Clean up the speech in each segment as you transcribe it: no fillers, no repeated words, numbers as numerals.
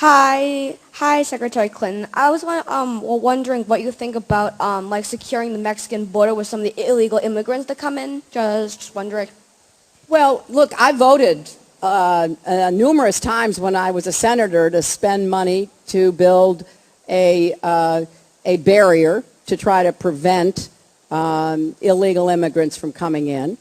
Hi, Secretary Clinton. I was wondering what you think about like securing the Mexican border with some of the illegal immigrants that come in. Just wondering. Well, look, I voted numerous times when I was a senator to spend money to build a barrier to try to prevent illegal immigrants from coming in.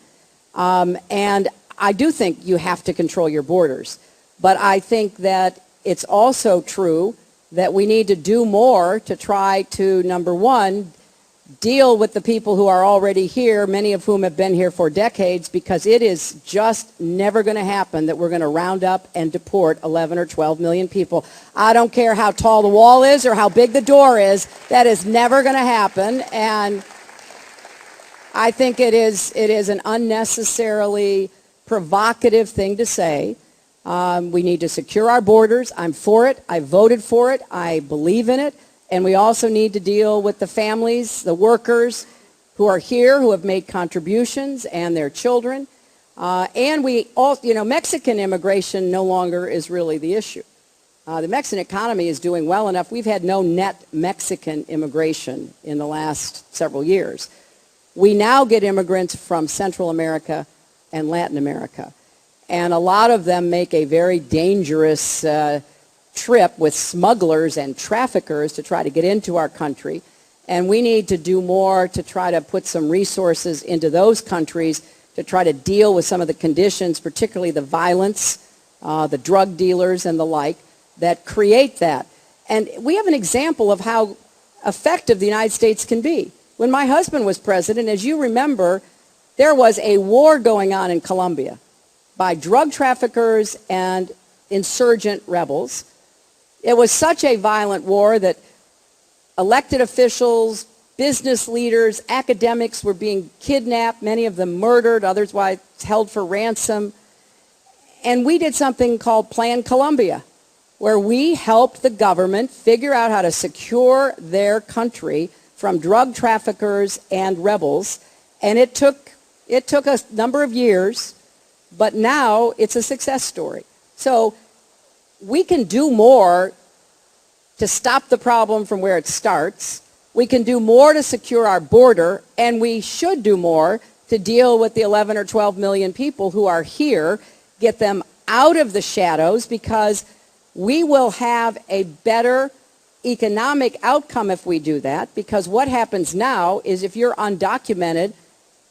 And I do think you have to control your borders. But I think that it's also true that we need to do more to try to, number one, deal with the people who are already here, many of whom have been here for decades, because it is just never going to happen that we're going to round up and deport 11 or 12 million people. I don't care how tall the wall is or how big the door is. That is never going to happen. And I think it is an unnecessarily provocative thing to say. We need to secure our borders. I'm for it. I voted for it. I believe in it. And we also need to deal with the families, the workers who are here, who have made contributions, and their children. And we all, Mexican immigration no longer is really the issue. The Mexican economy is doing well enough. We've had no net Mexican immigration in the last several years. We now get immigrants from Central America and Latin America. And a lot of them make a very dangerous trip with smugglers and traffickers to try to get into our country. And we need to do more to try to put some resources into those countries to try to deal with some of the conditions, particularly the violence, the drug dealers and the like, that create that. And we have an example of how effective the United States can be. When my husband was president, as you remember, there was a war going on in Colombia by drug traffickers and insurgent rebels. It was such a violent war that elected officials, business leaders, academics were being kidnapped, many of them murdered, others held for ransom. And we did something called Plan Colombia, where we helped the government figure out how to secure their country from drug traffickers and rebels. And it took a number of years, but now it's a success story. So we can do more to stop the problem from where it starts. We can do more to secure our border, and we should do more to deal with the 11 or 12 million people who are here, get them out of the shadows, because we will have a better economic outcome if we do that, because what happens now is if you're undocumented,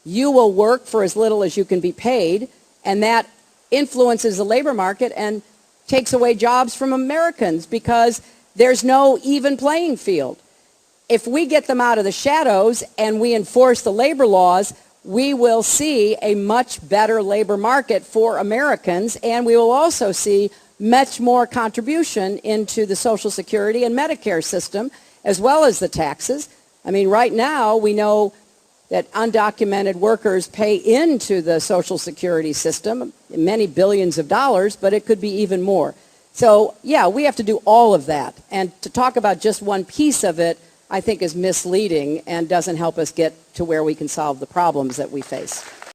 you will work for as little as you can be paid, and that influences the labor market and takes away jobs from Americans because there's no even playing field. If we get them out of the shadows and we enforce the labor laws, we will see a much better labor market for Americans, and we will also see much more contribution into the Social Security and Medicare system, as well as the taxes. I mean, right now we know that undocumented workers pay into the Social Security system many billions of dollars, but it could be even more. So, yeah, we have to do all of that. And to talk about just one piece of it, I think is misleading and doesn't help us get to where we can solve the problems that we face.